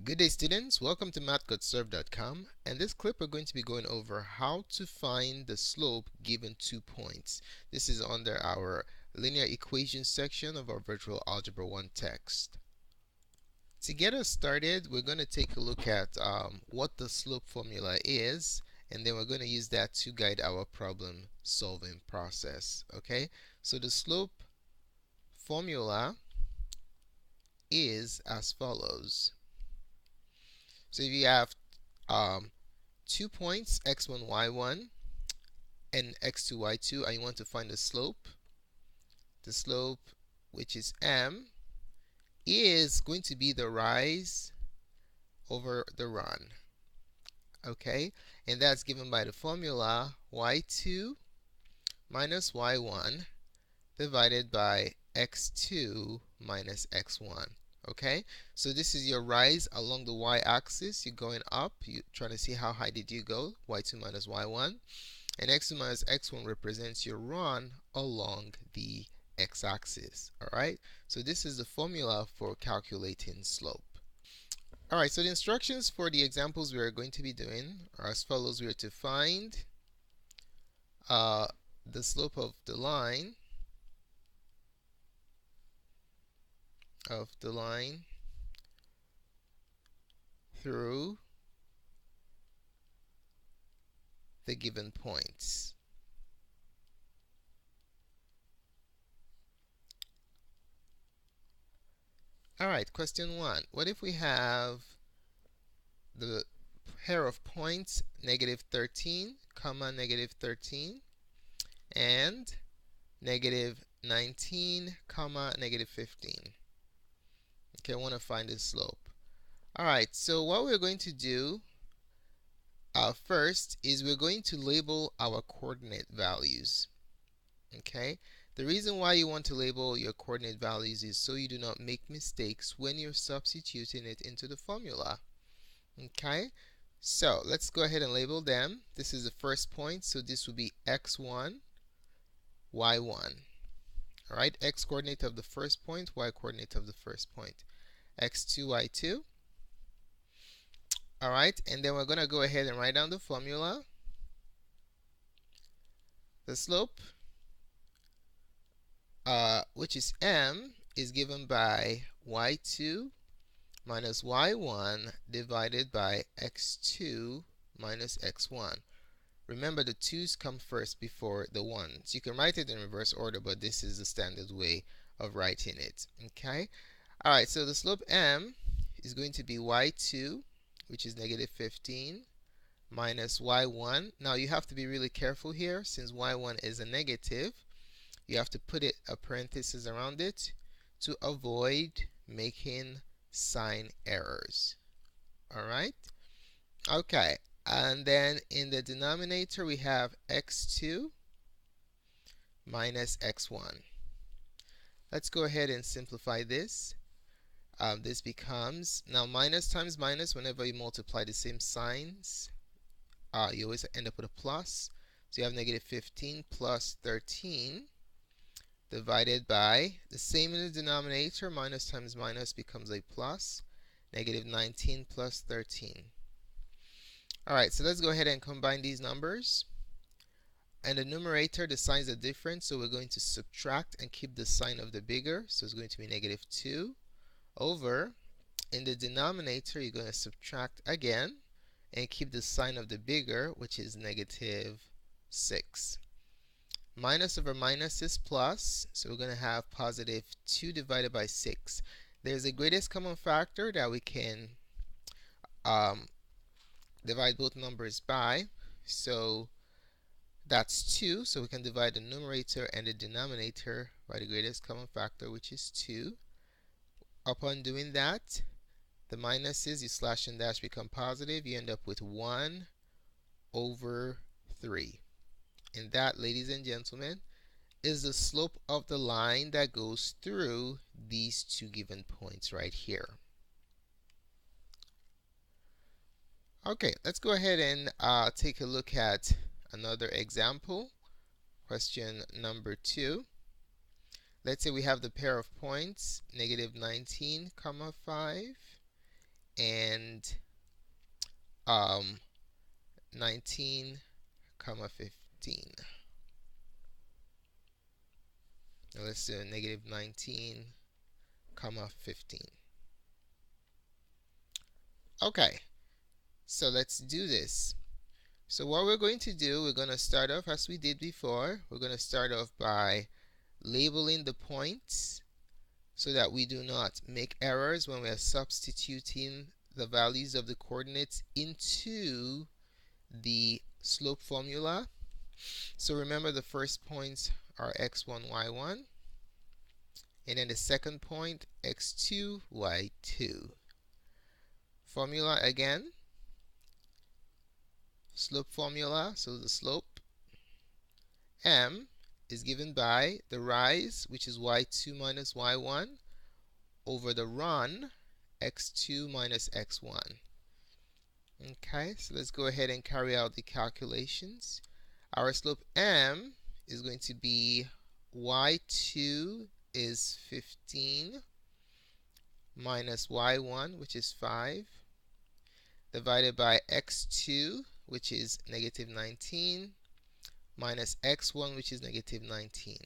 Good day, students. Welcome to mathgotserved.com. And this clip we're going to be going over how to find the slope given 2 points. This is under our linear equations section of our virtual algebra 1 text. To get us started, we're going to take a look at what the slope formula is, and then we're going to use that to guide our problem solving process. Okay, so the slope formula is as follows. So if you have 2 points, x1, y1, and x2, y2, and you want to find the slope, which is m, is going to be the rise over the run. Okay, and that's given by the formula y2 minus y1 divided by x2 minus x1. Okay, so this is your rise along the y-axis. You're going up. You're trying to see how high did you go, y2 minus y1. And x2 minus x1 represents your run along the x-axis. Alright, so this is the formula for calculating slope. Alright, so the instructions for the examples we are going to be doing are as follows. We are to find the slope of the line through the given points. Alright, question 1. What if we have the pair of points -13, comma -13, and -19, comma -15? Okay, I want to find the slope. Alright, so what we're going to do first is we're going to label our coordinate values. Okay, the reason why you want to label your coordinate values is so you do not make mistakes when you're substituting it into the formula. Okay, so let's go ahead and label them. This is the first point, so this will be x1, y1. Alright, x coordinate of the first point, y coordinate of the first point. x2, y2. Alright, and then we're going to go ahead and write down the formula. The slope, which is m, is given by y2 minus y1 divided by x2 minus x1. Remember, the 2's come first before the 1's. You can write it in reverse order, but this is the standard way of writing it. Okay? Alright, so the slope m is going to be y2, which is -15, minus y1. Now you have to be really careful here, since y1 is a negative. You have to put a parenthesis around it to avoid making sign errors. Alright? Okay, and then in the denominator we have x2 minus x1. Let's go ahead and simplify this. This becomes, now minus times minus, whenever you multiply the same signs, you always end up with a plus. So you have -15 plus 13 divided by, the same in the denominator, minus times minus becomes a plus, -19 plus 13. Alright, so let's go ahead and combine these numbers. And the numerator, the signs are different, so we're going to subtract and keep the sign of the bigger. So it's going to be -2 over, in the denominator, you're going to subtract again and keep the sign of the bigger, which is -6. Minus over minus is plus, so we're going to have +2 divided by 6. There's a greatest common factor that we can divide both numbers by, so that's 2, so we can divide the numerator and the denominator by the greatest common factor, which is 2. Upon doing that, the minuses, you slash and dash, become positive. You end up with 1 over 3. And that, ladies and gentlemen, is the slope of the line that goes through these two given points right here. Okay, let's go ahead and take a look at another example. Question number 2. Let's say we have the pair of points, -19, 5, and 19 comma 15. Now let's do negative 19 comma 15. Okay, so let's do this. So what we're going to do, we're going to start off as we did before. We're going to start off by labeling the points so that we do not make errors when we are substituting the values of the coordinates into the slope formula. So remember, the first points are x1, y1, and then the second point, x2, y2. Formula again, slope formula, so the slope m is given by the rise, which is y2 minus y1, over the run, x2 minus x1. Okay, so let's go ahead and carry out the calculations. Our slope m is going to be y2 is 15 minus y1, which is 5, divided by x2, which is negative 19, minus x1, which is negative 19.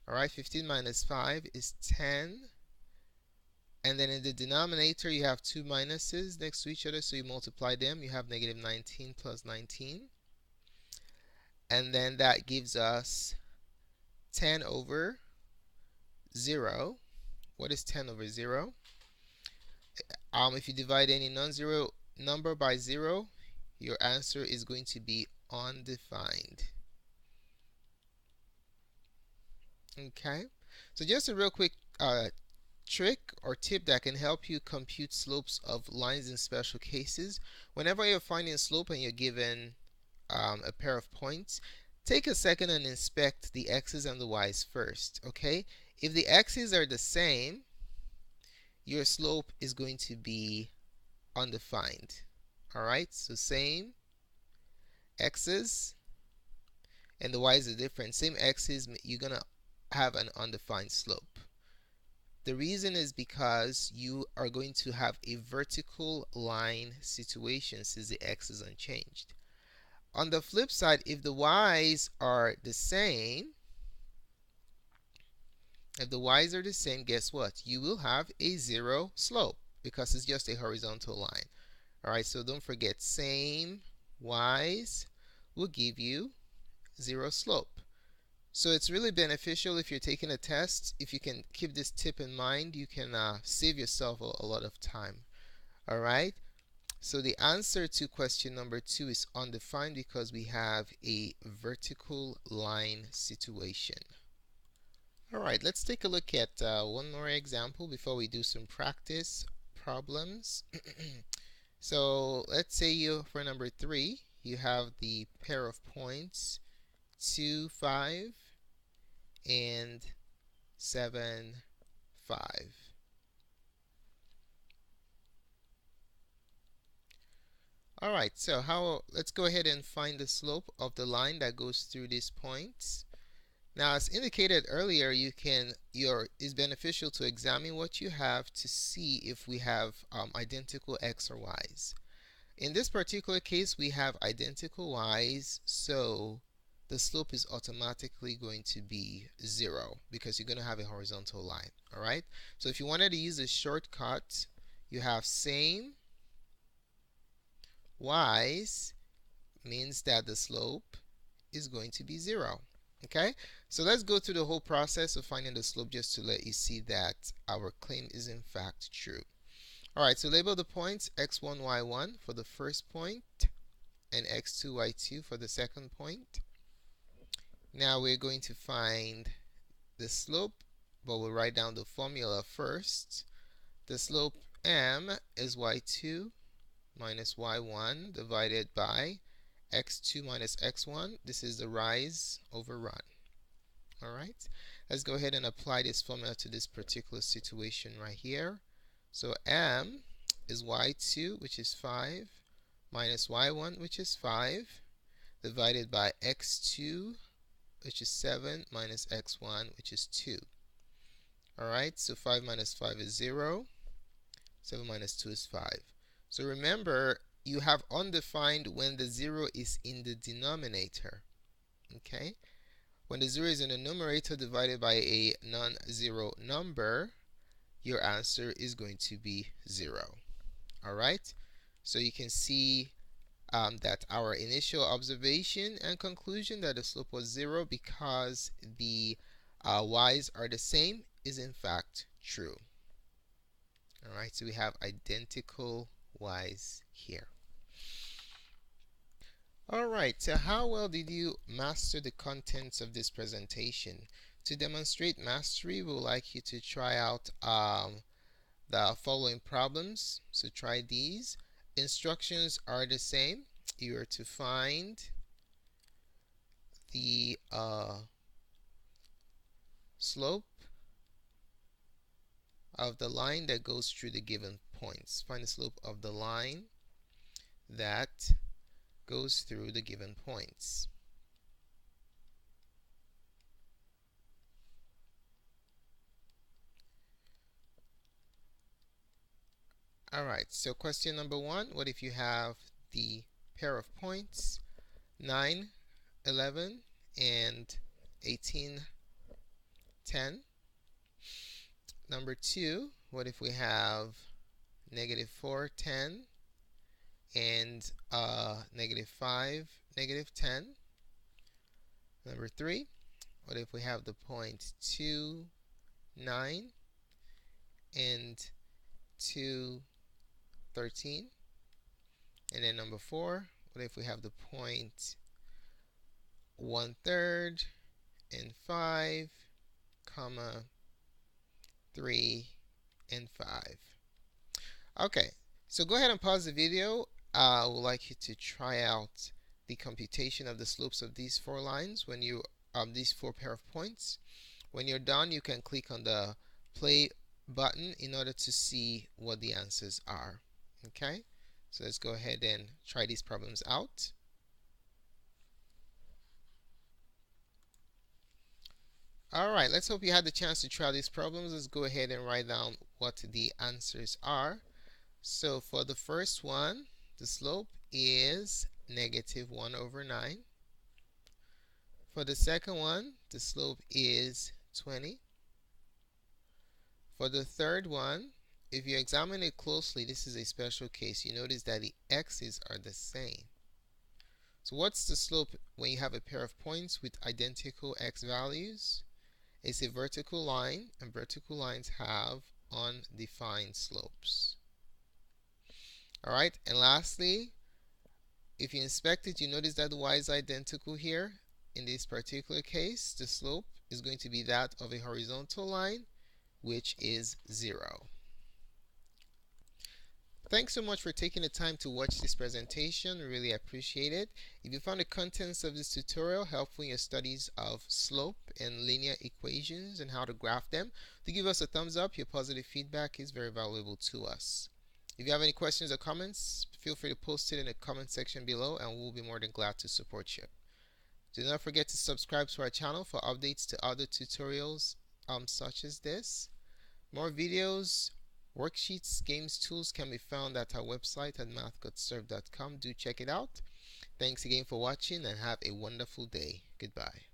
Alright, 15 minus 5 is 10. And then in the denominator, you have two minuses next to each other, so you multiply them. You have negative 19 plus 19. And then that gives us 10 over 0. What is 10 over 0? If you divide any non-zero number by 0, your answer is going to be undefined. Okay, so just a real quick trick or tip that can help you compute slopes of lines in special cases. Whenever you're finding slope and you're given a pair of points, take a second and inspect the x's and the y's first. Okay, if the x's are the same, your slope is going to be undefined. Alright, so same x's and the y's are different. Same x's, you're going to have an undefined slope. The reason is because you are going to have a vertical line situation since the x is unchanged. On the flip side, if the y's are the same, guess what? You will have a zero slope because it's just a horizontal line. Alright, so don't forget, same y's will give you zero slope. So it's really beneficial if you're taking a test. If you can keep this tip in mind, you can save yourself a lot of time. Alright, so the answer to question number 2 is undefined because we have a vertical line situation. Alright, let's take a look at one more example before we do some practice problems. So let's say for number 3, you have the pair of points 2, 5 and 7, 5. Alright, so let's go ahead and find the slope of the line that goes through these points. Now, as indicated earlier, it's beneficial to examine what you have to see if we have identical x or y's. In this particular case, we have identical y's, so the slope is automatically going to be 0 because you're going to have a horizontal line. Alright, so if you wanted to use a shortcut, you have same y's means that the slope is going to be 0. Okay, so let's go through the whole process of finding the slope just to let you see that our claim is in fact true. Alright, so label the points x1, y1 for the first point and x2, y2 for the second point. Now we're going to find the slope, but we'll write down the formula first. The slope m is y2 minus y1 divided by x2 minus x1. This is the rise over run. Alright, let's go ahead and apply this formula to this particular situation right here. So m is y2, which is 5, minus y1, which is 5, divided by x2, which is 7, minus x1, which is 2. Alright, so 5 minus 5 is 0. 7 minus 2 is 5. So remember, you have undefined when the 0 is in the denominator. Okay? When the 0 is in the numerator divided by a non-zero number, your answer is going to be 0. Alright? So you can see that our initial observation and conclusion that the slope was 0 because the y's are the same is in fact true. Alright, so we have identical y's here. Alright, so how well did you master the contents of this presentation? To demonstrate mastery, we would like you to try out the following problems. So try these. Instructions are the same. You are to find the slope of the line that goes through the given points. Find the slope of the line that goes through the given points. Alright, so question number 1, what if you have the pair of points 9, 11, and 18, 10? Number 2, what if we have negative 4, 10, and negative 5, negative 10? Number 3, what if we have the point 2, 9, and 2, 13? And then number 4, what if we have the point 1/3 and 5, comma 3 and 5? Okay, so go ahead and pause the video. I would like you to try out the computation of the slopes of these 4 lines when you these 4 pair of points. When you're done, you can click on the play button in order to see what the answers are. Okay, so let's go ahead and try these problems out. Alright, let's hope you had the chance to try these problems. Let's go ahead and write down what the answers are. So for the first one, the slope is negative 1/9. For the second one, the slope is 20. For the third one, if you examine it closely, this is a special case. You notice that the x's are the same. So what's the slope when you have a pair of points with identical x values? It's a vertical line, and vertical lines have undefined slopes. Alright, and lastly, if you inspect it, you notice that the y is identical here. In this particular case, the slope is going to be that of a horizontal line, which is 0. Thanks so much for taking the time to watch this presentation. Really appreciate it. If you found the contents of this tutorial helpful in your studies of slope and linear equations and how to graph them, do give us a thumbs up. Your positive feedback is very valuable to us. If you have any questions or comments, feel free to post it in the comment section below, and we'll be more than glad to support you. Do not forget to subscribe to our channel for updates to other tutorials such as this. More videos, worksheets, games, tools can be found at our website at mathgotserved.com. Do check it out. Thanks again for watching and have a wonderful day. Goodbye.